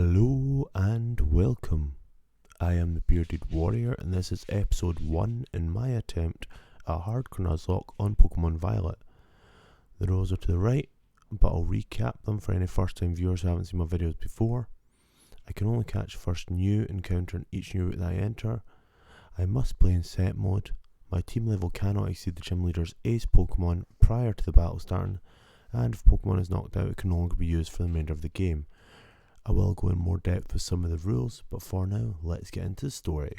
Hello and welcome. I am the Bearded Warrior and this is episode 1 in my attempt at hardcore Nuzlocke on Pokemon Violet. The rules are to the right, but I'll recap them for any first time viewers who haven't seen my videos before. I can only catch first new encounter in each new route that I enter. I must play in set mode. My team level cannot exceed the gym leader's ace Pokemon prior to the battle starting, and if Pokemon is knocked out it can no longer be used for the remainder of the game. I will go in more depth with some of the rules, but for now, let's get into the story.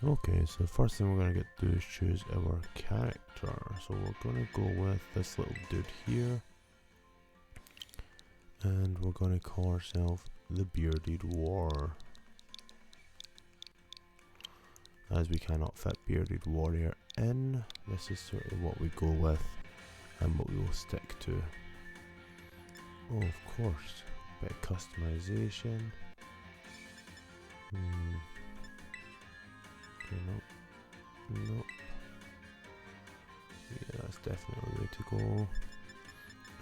Okay, so the first thing we're going to get to do is choose our character. So we're going to go with this little dude here. And we're going to call ourselves the Bearded War. As we cannot fit Bearded Warrior in, this is sort of what we go with and what we will stick to. Oh, of course, a bit of customization. Okay, nope. Yeah, that's definitely the way to go.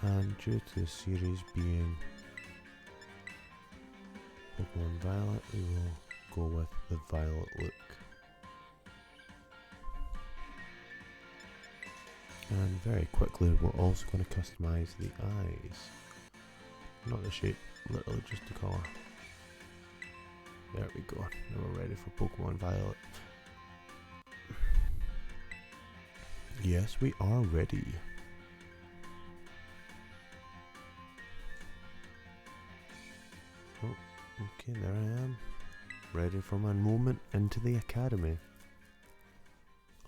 And due to the series being Pokemon Violet, we will go with the Violet look. And very quickly, we're also going to customize the eyes. Not the shape, literally just the colour. There we go, now we're ready for Pokemon Violet. Yes, we are ready. Oh, okay, there I am. Ready for my moment into the academy.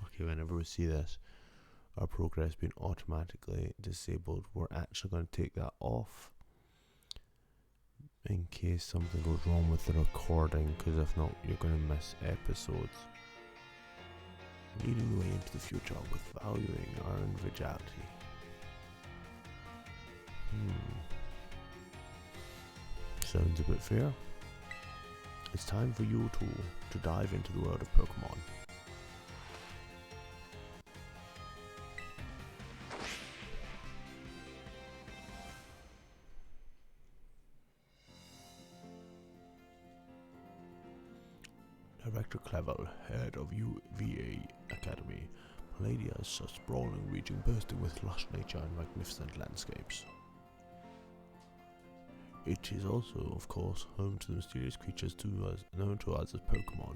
Okay, whenever we see this, our progress being automatically disabled, we're actually going to take that off in case something goes wrong with the recording, because if not you're going to miss episodes. Leading the way into the future with valuing our individuality. Sounds a bit fair. It's time for you to dive into the world of Pokemon. Director Clevel, head of UVA Academy. Paldea is a sprawling region bursting with lush nature and magnificent landscapes. It is also, of course, home to the mysterious creatures known to us as Pokemon.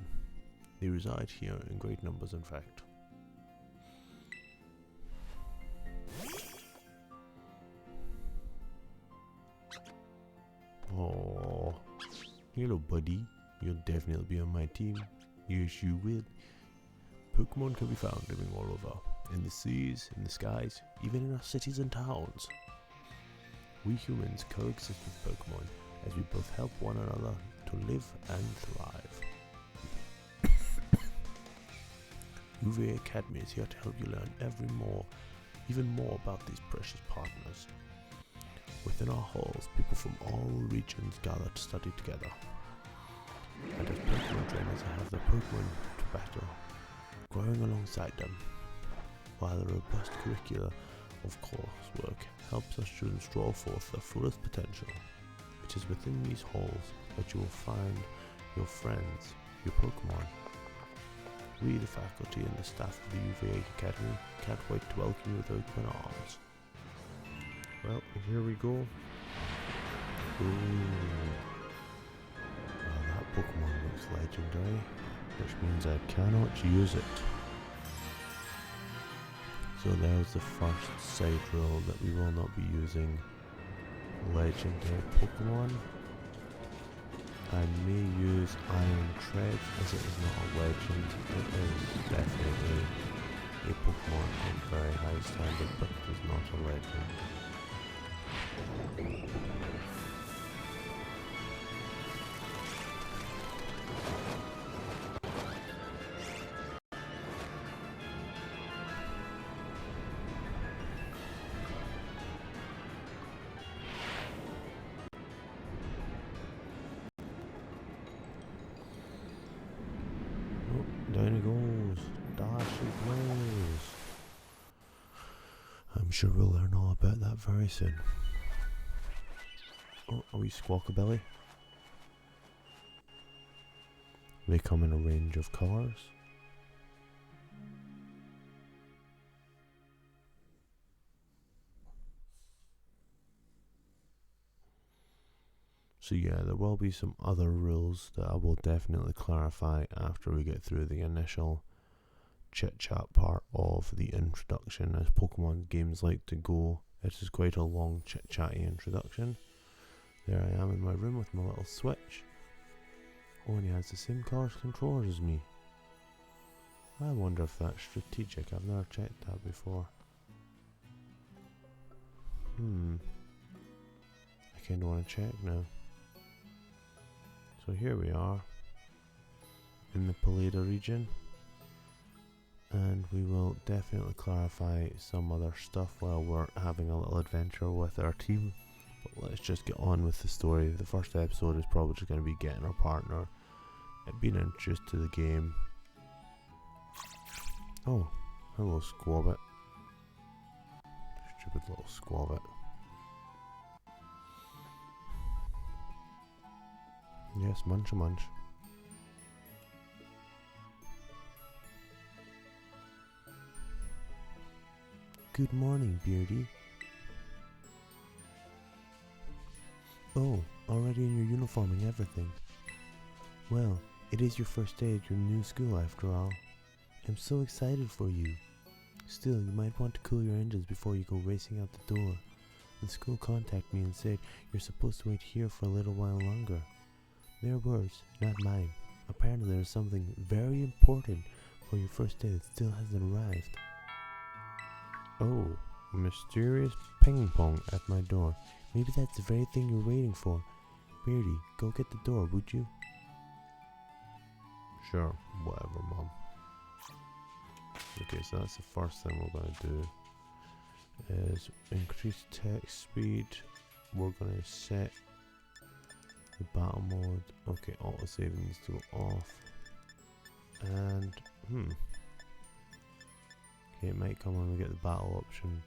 They reside here in great numbers, in fact. Oh, hello, buddy. You'll definitely be on my team. Yes, you will. Pokemon can be found living all over. In the seas, in the skies, even in our cities and towns. We humans coexist with Pokemon as we both help one another to live and thrive. UVA Academy is here to help you learn even more about these precious partners. Within our halls, people from all regions gather to study together. And as Pokemon trainers, I have the Pokemon to battle, growing alongside them, while the robust curricula of coursework helps our students draw forth their fullest potential. It is within these halls that you will find your friends, your Pokemon. We, the faculty and the staff of the UVA Academy, can't wait to welcome you with open arms. Well, here we go. Ooh. Pokemon looks legendary, which means I cannot use it. So there's the first side rule, that we will not be using legendary Pokemon. I may use Iron Tread as it is not a legend. It is definitely a Pokemon of very high standard, but it is not a legend. Down he goes, Darcy Blaze. I'm sure we'll learn all about that very soon. Oh, a wee squawkabilly. They come in a range of colours. So yeah, there will be some other rules that I will definitely clarify after we get through the initial chit-chat part of the introduction. As Pokemon games like to go, it is quite a long chit-chatty introduction. There I am in my room with my little Switch. Oh, and he has the same colours controllers as me. I wonder if that's strategic. I've never checked that before. I kinda wanna check now. So here we are in the Paldea region, and we will definitely clarify some other stuff while we're having a little adventure with our team. But let's just get on with the story. The first episode is probably just going to be getting our partner and being introduced to the game. Oh, hello Squabbit. Stupid little Squabbit. Yes, munch a munch. Good morning, Beardy. Oh, already in your uniform and everything. Well, it is your first day at your new school after all. I'm so excited for you. Still, you might want to cool your engines before you go racing out the door. The school contacted me and said you're supposed to wait here for a little while longer. Their words, not mine. Apparently there is something very important for your first day that still hasn't arrived. Oh, mysterious ping pong at my door. Maybe that's the very thing you're waiting for. Beardy, go get the door, would you? Sure, whatever, Mom. Okay, so that's the first thing we're going to do. Is increase text speed. We're going to set the battle mode. Okay, auto save needs to go off. And okay, it might come when we get the battle option.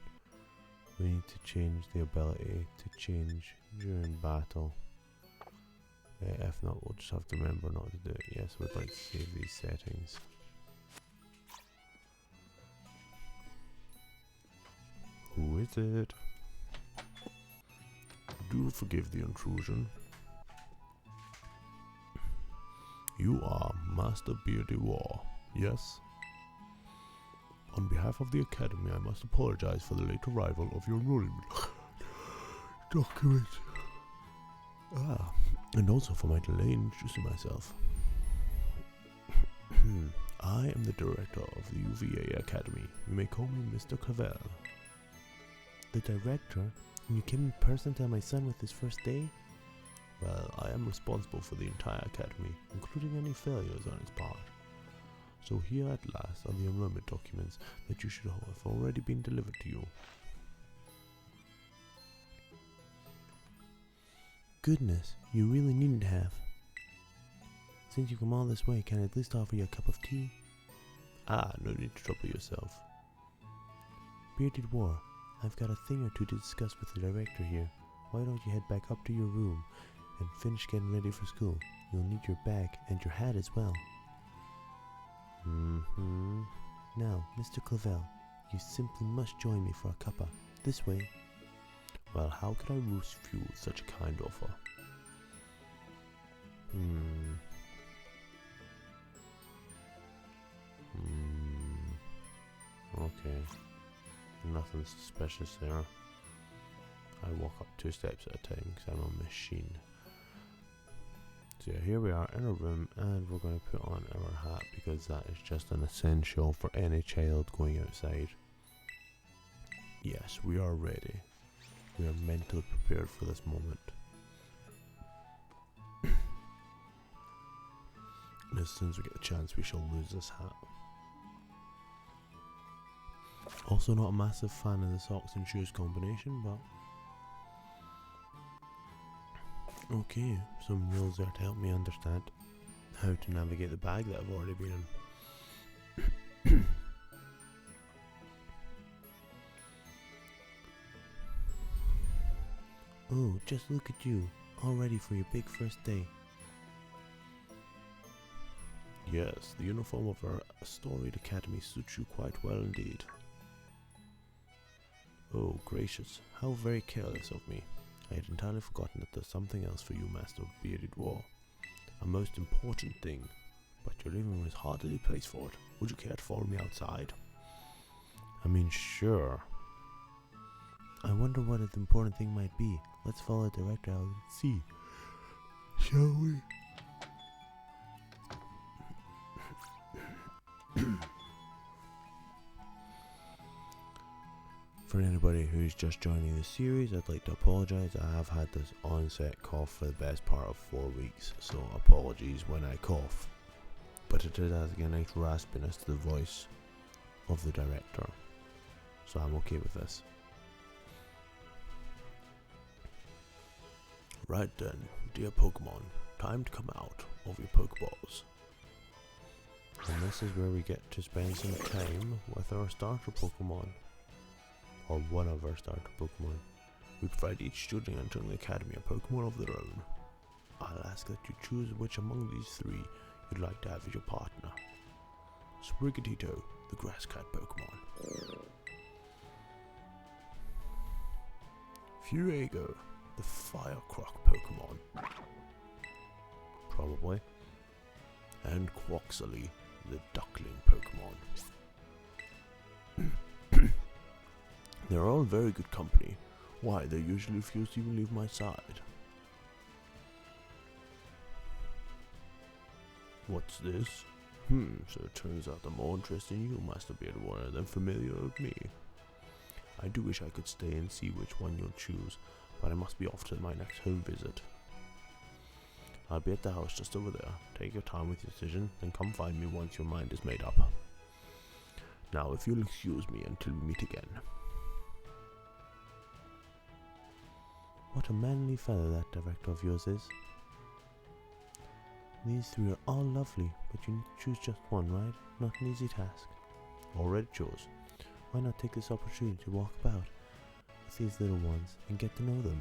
We need to change the ability to change during battle. If not, we'll just have to remember not to do it. Yes, we'd like to save these settings. Who is it? Do forgive the intrusion. You are Master Beardy War, yes? On behalf of the Academy, I must apologize for the late arrival of your enrollment document. And also for my delay in introducing myself. I am the director of the UVA Academy. You may call me Mr. Clavel. The director? And you came in person to my son with his first day? Well, I am responsible for the entire academy, including any failures on its part. So here at last are the enrollment documents that you should have already been delivered to you. Goodness, you really needn't have. Since you come all this way, can I at least offer you a cup of tea? Ah, no need to trouble yourself. Bearded War, I've got a thing or two to discuss with the director here. Why don't you head back up to your room and finish getting ready for school? You'll need your bag and your hat as well. Now, Mr. Clavel, you simply must join me for a cuppa. This way. Well, how could I refuse such a kind offer? Okay. Nothing suspicious there. I walk up 2 steps at a time because I'm a machine. So yeah, here we are in a room, and we're going to put on our hat because that is just an essential for any child going outside. Yes, we are ready. We are mentally prepared for this moment. And as soon as we get the chance, we shall lose this hat. Also not a massive fan of the socks and shoes combination, but okay, some rules there to help me understand how to navigate the bag that I've already been in. Oh, just look at you, all ready for your big first day. Yes, the uniform of our storied academy suits you quite well indeed. Oh, gracious, how very careless of me. I had entirely forgotten that there's something else for you, Master of Bearded War. A most important thing, but your living room is hardly the place for it. Would you care to follow me outside? I mean, sure. I wonder what the important thing might be. Let's follow the director out and see. Shall we? For anybody who's just joining the series, I'd like to apologise. I have had this onset cough for the best part of 4 weeks, so apologies when I cough. But it does have a nice raspiness to the voice of the director, so I'm okay with this. Right then, dear Pokemon, time to come out of your Pokeballs. And this is where we get to spend some time with our starter Pokemon. Or one of our starter Pokemon. We provide each student entering the academy a Pokemon of their own. I'll ask that you choose which among these three you'd like to have as your partner. Sprigatito, the grass cat Pokemon. Furego, the fire croc Pokemon. Probably. And Quaxley, the duckling Pokemon. They're all very good company. Why, they usually refuse to even leave my side. What's this? So it turns out I'm more interested in you, Master Bearded Warrior, than familiar with me. I do wish I could stay and see which one you'll choose, but I must be off to my next home visit. I'll be at the house just over there. Take your time with your decision, then come find me once your mind is made up. Now, if you'll excuse me until we meet again. What a manly fellow that director of yours is. These three are all lovely, but you need to choose just one, right? Not an easy task. Already chose. Why not take this opportunity to walk about with these little ones and get to know them?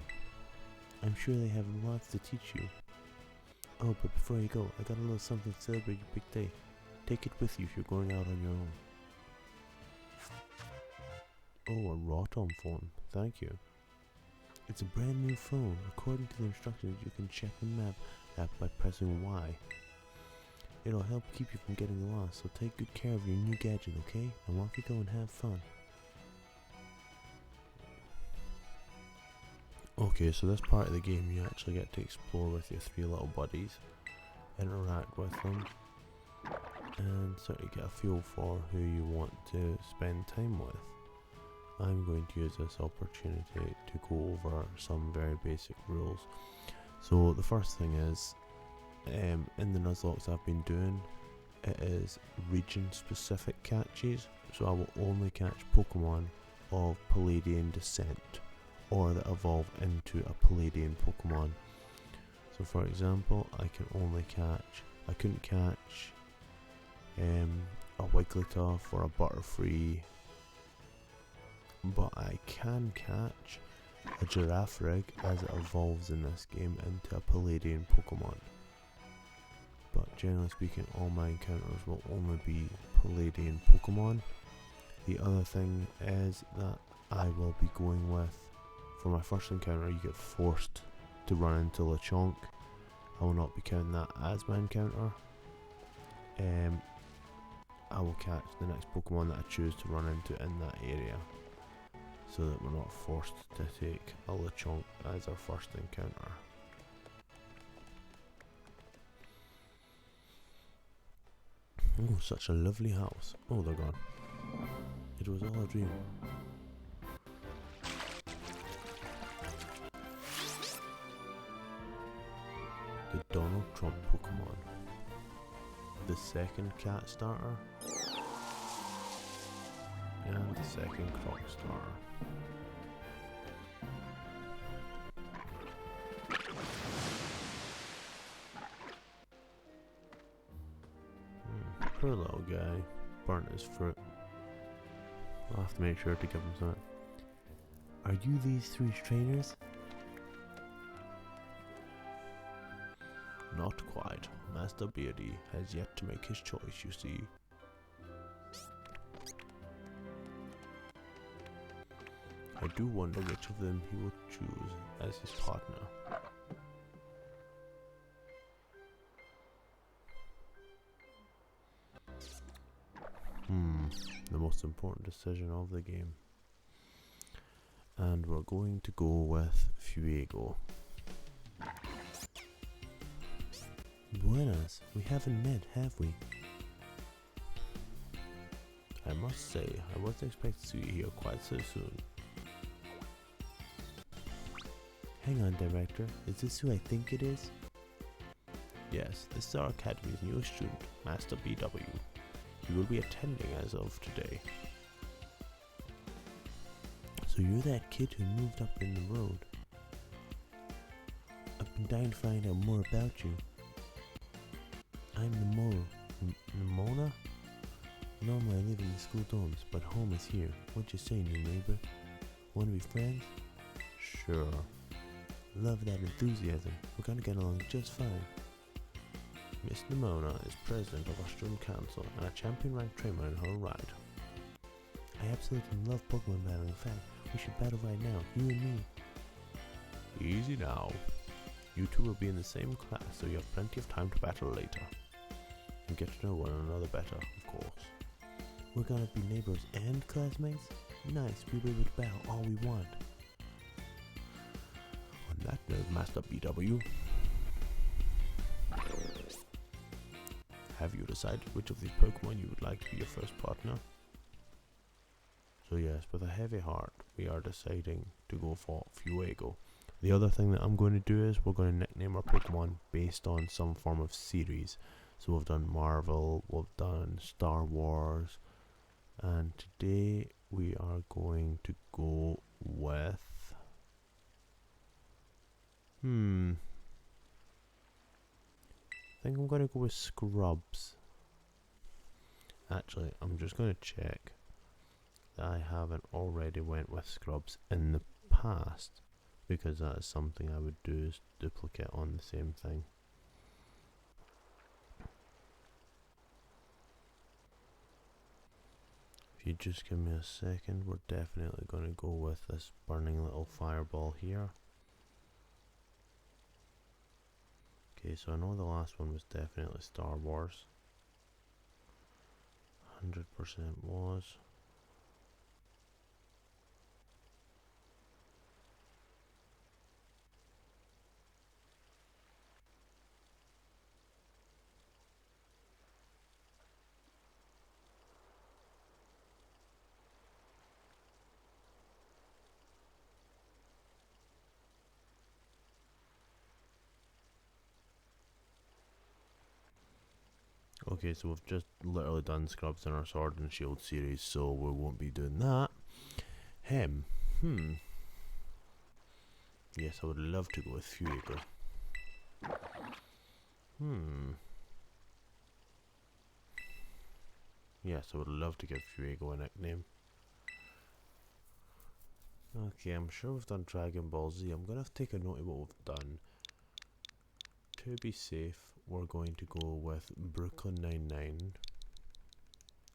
I'm sure they have lots to teach you. Oh, but before you go, I got a little something to celebrate your big day. Take it with you if you're going out on your own. Oh, a Rotom phone. Thank you. It's a brand new phone. According to the instructions, you can check the map app by pressing Y. It'll help keep you from getting lost, so take good care of your new gadget, okay? And off you go and have fun. Okay, so this part of the game you actually get to explore with your three little buddies, interact with them, and sort of get a feel for who you want to spend time with. I'm going to use this opportunity to go over some very basic rules. So the first thing is, in the Nuzlocke I've been doing, it is region specific catches, so I will only catch Pokemon of Paldean descent, or that evolve into a Paldean Pokemon. So for example, I couldn't catch a Wigglytuff or a Butterfree, but I can catch a Girafarig as it evolves in this game into a Paldean Pokemon. But generally speaking, all my encounters will only be Paldean Pokemon. The other thing is that I will be going with, for my first encounter, you get forced to run into Lechonk. I will not be counting that as my encounter. I will catch the next Pokemon that I choose to run into in that area, so that we're not forced to take a Lechonk as our first encounter. Oh, such a lovely house. Oh, they're gone. It was all a dream. The Donald Trump Pokemon. The second cat starter. And the second croc starter. Poor little guy. Burnt his fruit. I'll have to make sure to give him some. Are you these three trainers? Not quite. Master Beardy has yet to make his choice, you see. I do wonder which of them he will choose as his partner. The most important decision of the game. And we're going to go with Fuego. Buenas, we haven't met, have we? I must say, I wasn't expecting to see you here quite so soon. Hang on, Director, is this who I think it is? Yes, this is our Academy's newest student, Master BW. He will be attending as of today. So you're that kid who moved up in the road. I've been dying to find out more about you. I'm Mona? Normally I live in the school dorms, but home is here. What you say, new neighbor? Wanna be friends? Sure. Love that enthusiasm. We're gonna get along just fine. Miss Mona is president of our student council and a champion-ranked trainer in her own right. I absolutely love Pokemon battling. In fact, we should battle right now, you and me. Easy now. You two will be in the same class, so you have plenty of time to battle later. And get to know one another better, of course. We're gonna be neighbors and classmates? Nice, we'll be able to battle all we want. On that note, Master BW, have you decided which of these Pokemon you would like to be your first partner? So yes, with a heavy heart, we are deciding to go for Fuego. The other thing that I'm going to do is we're going to nickname our Pokemon based on some form of series. So we've done Marvel, we've done Star Wars, and today we are going to go with... I think I'm going to go with Scrubs. Actually, I'm just going to check that I haven't already went with Scrubs in the past, because that is something I would do, is duplicate on the same thing. If you just give me a second, we're definitely going to go with this burning little fireball here. Okay, so I know the last one was definitely Star Wars. 100% was. Okay, so we've just literally done Scrubs in our Sword and Shield series, so we won't be doing that. Yes, I would love to go with Fuego. Yes, I would love to give Fuego a nickname. Okay, I'm sure we've done Dragon Ball Z. I'm going to have to take a note of what we've done. To be safe, we're going to go with Brooklyn Nine-Nine,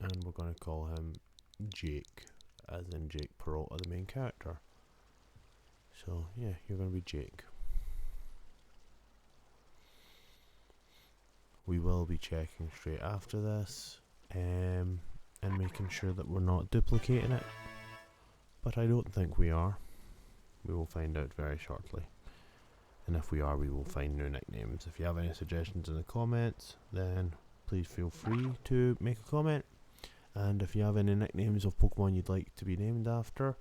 and we're going to call him Jake, as in Jake Peralta, the main character. So yeah, you're going to be Jake. We will be checking straight after this, and making sure that we're not duplicating it, but I don't think we are. We will find out very shortly. And if we are, we will find new nicknames. If you have any suggestions in the comments, then please feel free to make a comment. And if you have any nicknames of Pokemon you'd like to be named after,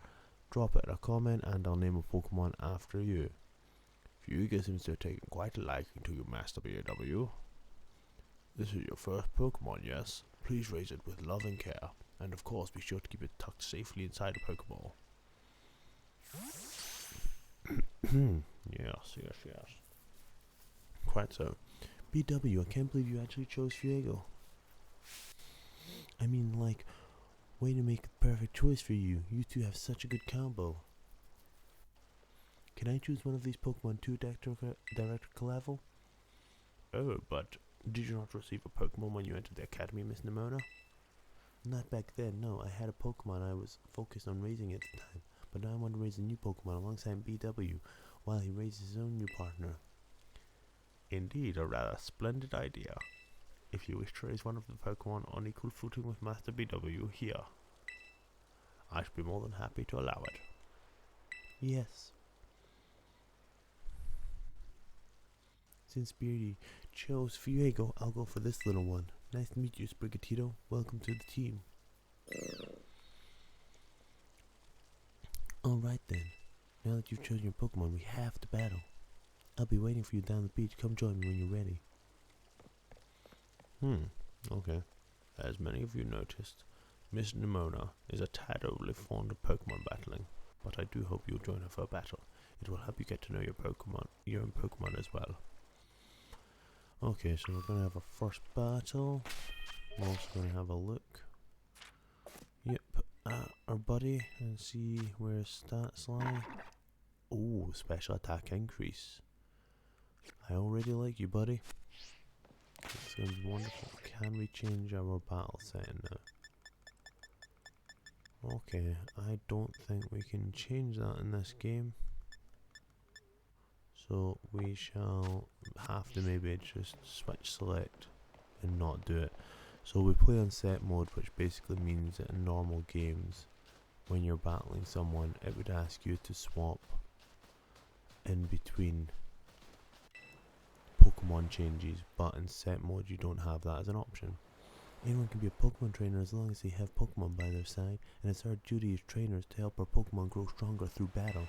drop it in a comment and I'll name a Pokemon after you. Fuego seems to have taken quite a liking to you, Master BW. This is your first Pokemon, yes? Please raise it with love and care. And of course, be sure to keep it tucked safely inside a Pokeball. Yes. Quite so. BW, I can't believe you actually chose Fuego. I mean, like, way to make the perfect choice for you. You two have such a good combo. Can I choose one of these Pokemon to Director level? Oh, but did you not receive a Pokemon when you entered the academy, Miss Nimona? Not back then, no. I had a Pokemon I was focused on raising at the time, but now I want to raise a new Pokemon alongside BW, while he raises his own new partner. Indeed, a rather splendid idea. If you wish to raise one of the Pokemon on equal footing with Master BW here, I should be more than happy to allow it. Yes. Since Beardy chose Fuego, I'll go for this little one. Nice to meet you, Sprigatito. Welcome to the team. Alright then. Now that you've chosen your Pokemon, we have to battle. I'll be waiting for you down the beach. Come join me when you're ready. Okay. As many of you noticed, Miss Nimona is a tad overly fond of Pokemon battling, but I do hope you'll join her for a battle. It will help you get to know your own Pokemon as well. Okay, so we're going to have a first battle. We're also going to have a look. Yep, at our buddy and see where his stats lie. Oh, special attack increase. I already like you, buddy. This sounds wonderful. Can we change our battle setting now? Okay, I don't think we can change that in this game. So we shall have to maybe just switch select and not do it. So we play on set mode, which basically means that in normal games, when you're battling someone, it would ask you to swap in between Pokemon changes, but in set mode you don't have that as an option. Anyone can be a Pokemon trainer as long as they have Pokemon by their side, and it's our duty as trainers to help our Pokemon grow stronger through battle.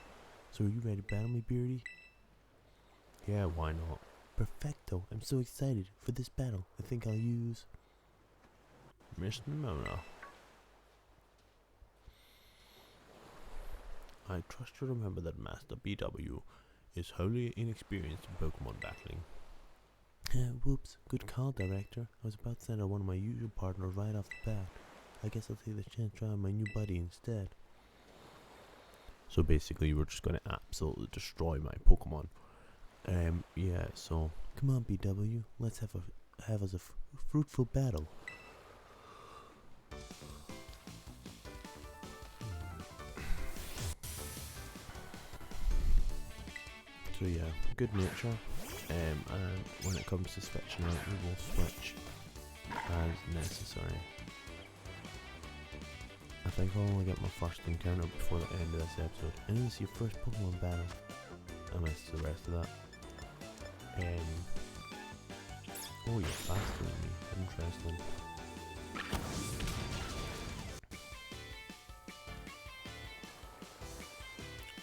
So are you ready to battle me, Beardy? Yeah, why not? Perfecto, I'm so excited for this battle. I think I'll use Miss Nimona. I trust you remember that Master BW is wholly inexperienced in Pokemon battling. Whoops, good call, Director. I was about to send out one of my usual partners right off the bat. I guess I'll take the chance to try my new buddy instead. So basically you were just going to absolutely destroy my Pokemon. Yeah, so come on BW, let's have us a fruitful battle. So yeah, good nature. And when it comes to switching out, we will switch as necessary. I think I'll only get my first encounter before the end of this episode. I need to see your first Pokemon battle. I missed the rest of that. Oh, you're faster than me. Interesting.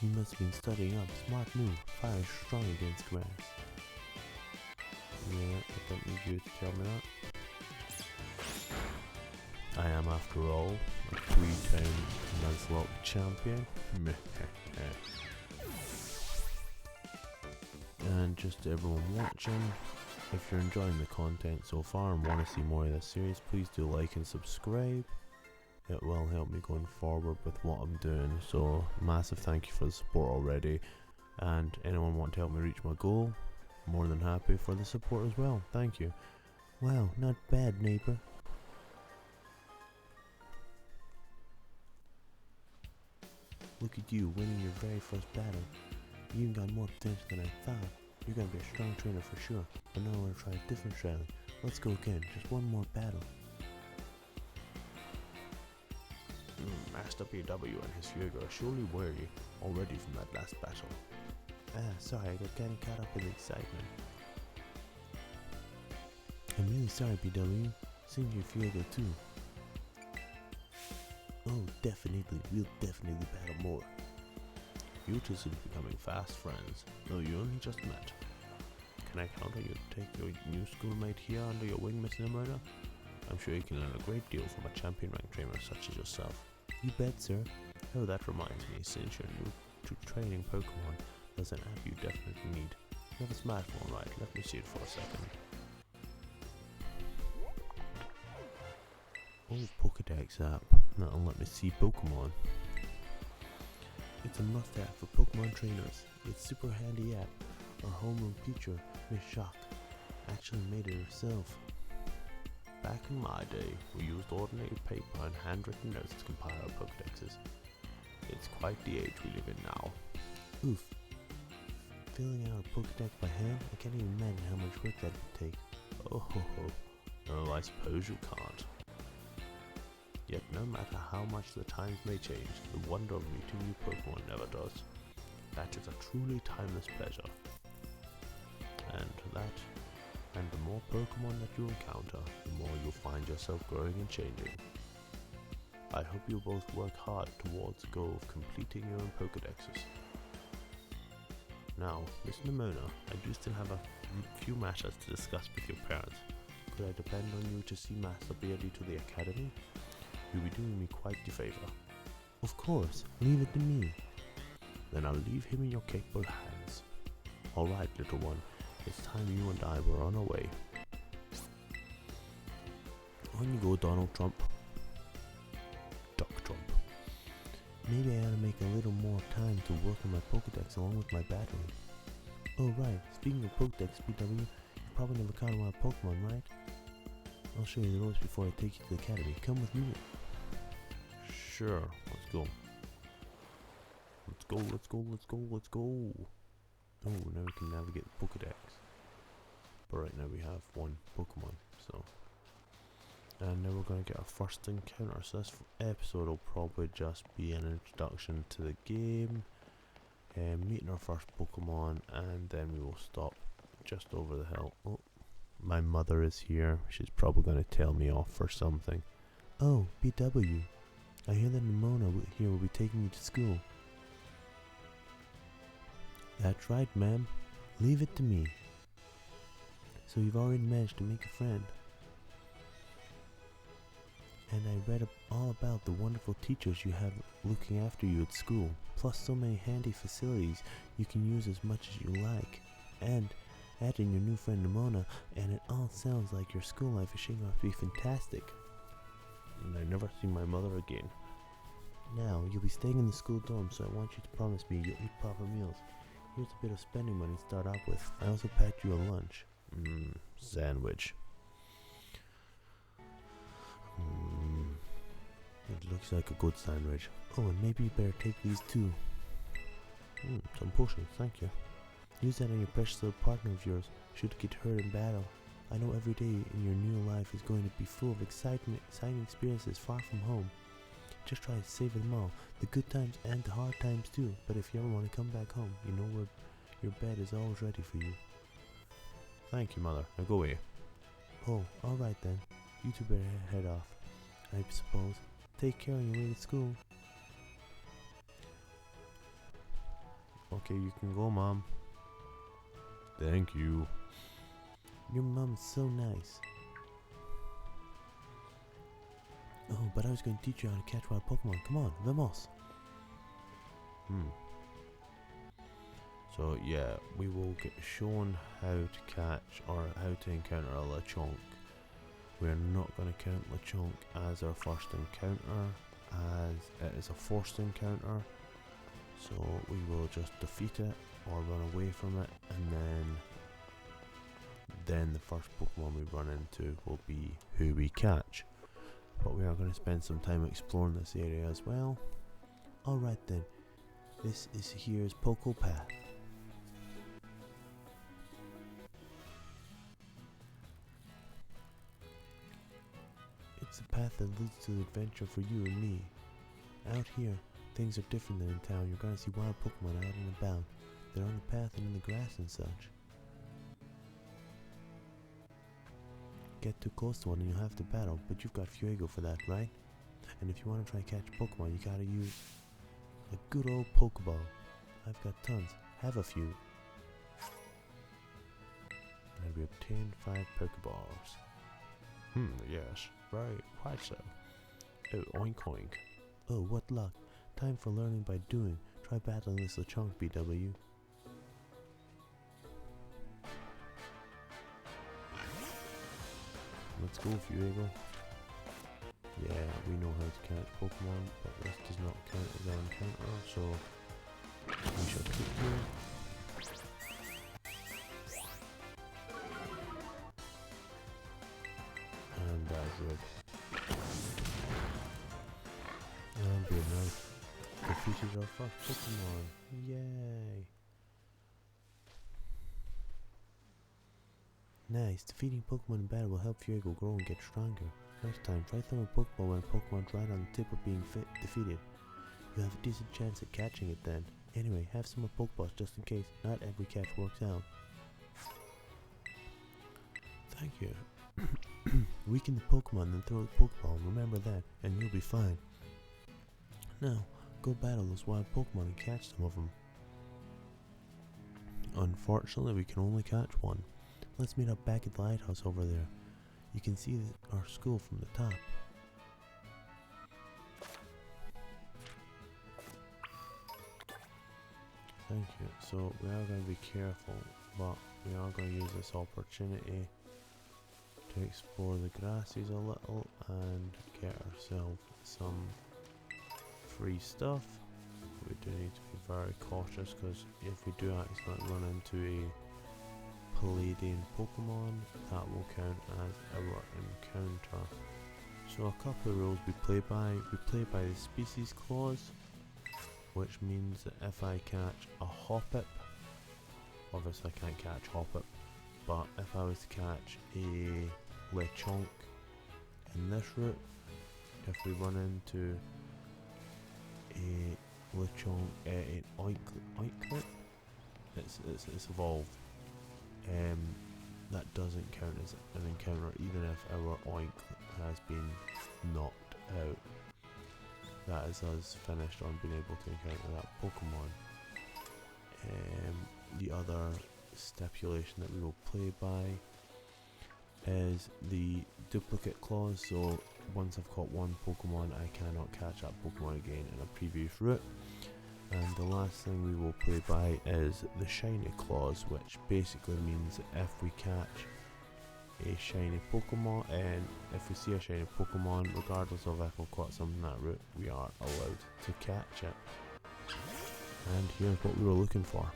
You must have been studying up. Smart move. Fire is strong against grass. Yeah, I don't need you to tell me that. I am, after all, a 3-time Nuzlocke champion. And just to everyone watching, if you're enjoying the content so far and want to see more of this series, please do like and subscribe. It will help me going forward with what I'm doing. So massive thank you for the support already, and anyone want to help me reach my goal, more than happy for the support as well. Thank you. Wow, not bad, neighbor. Look at you winning your very first battle. You even got more potential than I thought. You're gonna be a strong trainer for sure. But now we're gonna try a different strategy. Let's go again. Just one more battle. Master BW and his Fuego are surely weary already from that last battle. Sorry, I got kinda caught up in the excitement. I'm really sorry, BW. Send your Fuego too. Oh, definitely. We'll definitely battle more. You two seem to be becoming fast friends, though you only just met. Can I count on you to take your new schoolmate here under your wing, Miss Nimona? I'm sure you can learn a great deal from a champion rank trainer such as yourself. You bet, sir. Oh, that reminds me, since you're new to training Pokemon, there's an app you definitely need. You have a smartphone, right? Let me see it for a second. Oh, Pokédex app. That'll let me see Pokemon. It's a must-have for Pokemon trainers. It's super handy app. Our homeroom teacher, Miss Shock, actually made it herself. Back in my day, we used ordinary paper and handwritten notes to compile our Pokedexes. It's quite the age we live in now. Oof. Filling out a Pokedex by hand? I can't even imagine how much work that would take. Oh ho ho. No, I suppose you can't. Yet no matter how much the times may change, the wonder of meeting new Pokemon never does. That is a truly timeless pleasure. And the more Pokemon that you encounter, the more you'll find yourself growing and changing. I hope you both work hard towards the goal of completing your own Pokedexes. Now, Miss Nimona, I do still have a few matters to discuss with your parents. Could I depend on you to see Master Beardy to the academy? You'll be doing me quite the favor. Of course, leave it to me. Then I'll leave him in your capable hands. Alright, little one, it's time you and I were on our way. On you go, Donald Trump. Duck Trump. Maybe I ought to make a little more time to work on my Pokedex along with my battling. Oh right, speaking of Pokedex, BW, you probably never caught a wild Pokemon, right? I'll show you the ropes before I take you to the academy. Come with me. Sure, let's go. Let's go. Oh, now we can navigate the Pokedex. But right now we have one Pokemon, so. And now we're going to get our first encounter. So this episode will probably just be an introduction to the game, meeting our first Pokemon, and then we will stop just over the hill. Oh, my mother is here. She's probably going to tell me off for something. Oh, BW. I hear that Nimona here will be taking you to school. That's right, ma'am. Leave it to me. So you've already managed to make a friend. And I read all about the wonderful teachers you have looking after you at school, plus so many handy facilities you can use as much as you like. And add in your new friend Nimona, and it all sounds like your school life is shaping up to be fantastic. And I never see my mother again. Now, you'll be staying in the school dorm, so I want you to promise me you'll eat proper meals. Here's a bit of spending money to start off with. I also packed you a lunch. Sandwich. It looks like a good sandwich. Oh, and maybe you better take these too. Some potions, thank you. Use that on your precious little partner of yours, should get hurt in battle. I know every day in your new life is going to be full of exciting experiences far from home. Just try to savor them all, the good times and the hard times too. But if you ever want to come back home, you know where your bed is always ready for you. Thank you, Mother. Now go away. Oh, alright then. You two better head off, I suppose. Take care on your way to school. Okay, you can go, Mom. Thank you. Your mom's so nice. Oh, but I was going to teach you how to catch wild Pokemon. Come on, vamos. So yeah, we will get shown how to catch or how to encounter a Lechonk. We're not going to count Lechonk as our first encounter, as it is a forced encounter. So we will just defeat it or run away from it, and then the first Pokemon we run into will be who we catch. But we are going to spend some time exploring this area as well. Alright then, this is here's Poco Path. It's a path that leads to adventure for you and me. Out here, things are different than in town. You're going to see wild Pokemon out and about. They're on the path and in the grass and such. Get too close to one and you'll have to battle, but you've got Fuego for that, right? And if you want to try catch Pokemon, you gotta use a good old Pokeball. I've got tons. Have a few. And we obtained 5 Pokeballs. Yes, right, quite so. Oh, oink oink. Oh, what luck. Time for learning by doing. Try battling this Lechonk, BW. Let's go, Fuego. Yeah, we know how to catch Pokemon, but this does not count as our encounter, so we shall keep here. rude. And we now defeated our first Pokemon. Yay! Nice, defeating Pokemon in battle will help Fuego grow and get stronger. Next time, try throwing a Pokeball when Pokemon's right on the tip of being defeated. You have a decent chance at catching it then. Anyway, have some more Pokeballs just in case not every catch works out. Thank you. Weaken the Pokemon, then throw the Pokeball. Remember that, and you'll be fine. Now, go battle those wild Pokemon and catch some of them. Unfortunately, we can only catch one. Let's meet up back at the lighthouse over there. You can see our school from the top. Thank you. So we are going to be careful, but we are going to use this opportunity to explore the grasses a little and get ourselves some free stuff. We do need to be very cautious because if we do accidentally run into a Paldean Pokemon, that will count as our encounter. So a couple of rules we play by. We play by the species clause, which means that if I catch a Hoppip, obviously I can't catch Hoppip, but if I was to catch a Lechonk in this route, if we run into a Lechonk, an Oinklet, it's evolved. That doesn't count as an encounter even if our Oink has been knocked out. That is us finished on being able to encounter that Pokemon. The other stipulation that we will play by is the duplicate clause, so once I've caught one Pokemon I cannot catch that Pokemon again in a previous route. And the last thing we will play by is the shiny clause, which basically means that if we catch a shiny Pokemon, and if we see a shiny Pokemon, regardless of if we've caught something that route, we are allowed to catch it. And here's what we were looking for.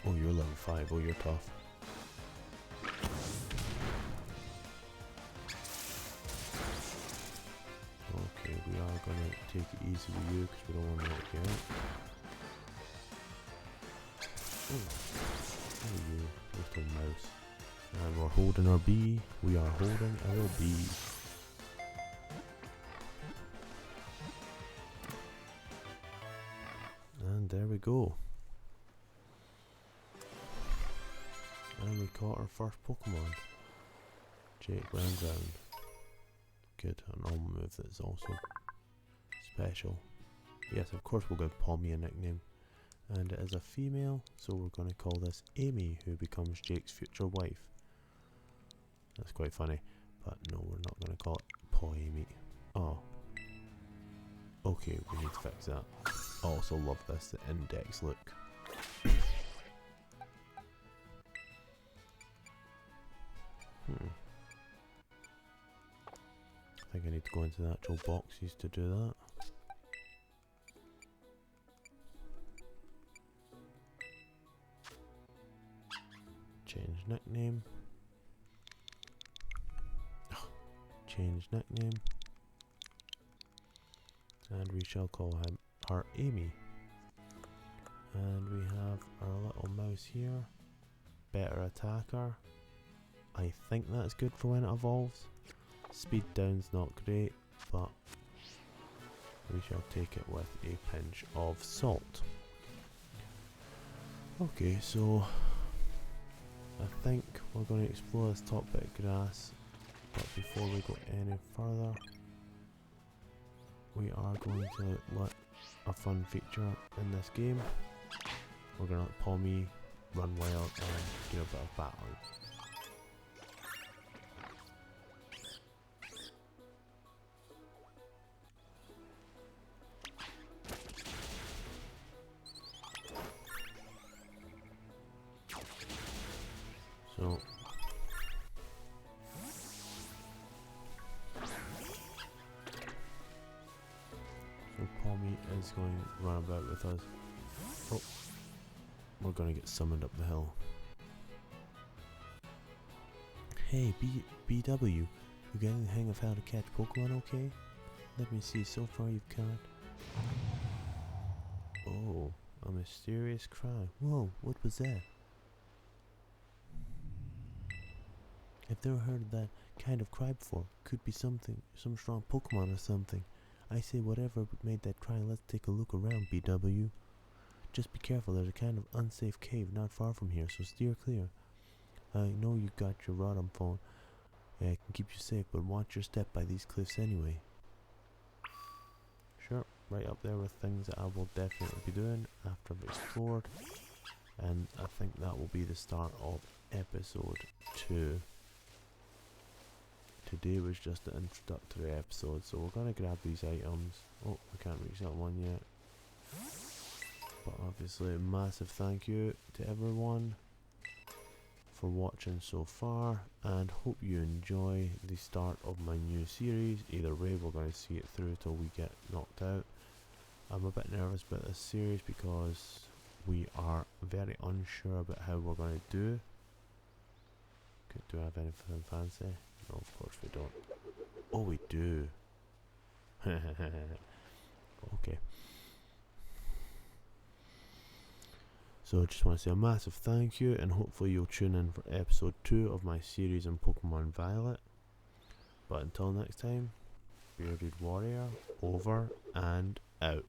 Oh, you're level 5, oh you're tough. Okay, we are going to take it easy with you because we don't want to knock you out. Oh, you little mouse. And we're holding our B. We are holding our B. And there we go. And we caught our first Pokemon. Jake Round. Good, a normal move that's also special. Yes, of course we'll give Palmy a nickname. And it is a female, so we're going to call this Amy, who becomes Jake's future wife. That's quite funny, but no, we're not going to call it Paw Amy. Oh. Okay, we need to fix that. I also love this, the index look. I think I need to go into the actual boxes to do that. Change nickname. Change nickname. And we shall call her Amy. And we have our little mouse here. Better attacker. I think that's good for when it evolves. Speed down's not great, but we shall take it with a pinch of salt. Okay, so I think we're going to explore this top bit of grass, but before we go any further, we are going to let a fun feature in this game. We're going to let Palmy run wild and do a bit of battling. So Palmy is going to run about with us. Oh, we're going to get summoned up the hill. Hey, BW, you getting the hang of how to catch Pokemon okay? Let me see, so far you've caught... Oh, a mysterious cry. Whoa, what was that? I've never heard of that kind of cry before. Could be something, some strong Pokemon or something. I say whatever made that cry, let's take a look around, BW. Just be careful, there's a kind of unsafe cave not far from here, so steer clear. I know you got your Rodham phone. Yeah, it can keep you safe, but watch your step by these cliffs anyway. Sure, right up there with things that I will definitely be doing after I've explored. And I think that will be the start of episode 2. Today was just the introductory episode, so we're gonna grab these items. Oh, I can't reach that one yet. But obviously a massive thank you to everyone for watching so far, and hope you enjoy the start of my new series. Either way, we're going to see it through till we get knocked out. I'm a bit nervous about this series because we are very unsure about how we're going to do. Okay, do I have anything fancy? No, of course we don't. Oh, we do. Okay. So I just want to say a massive thank you, and hopefully you'll tune in for episode 2 of my series on Pokemon Violet. But until next time, Bearded Warrior, over and out.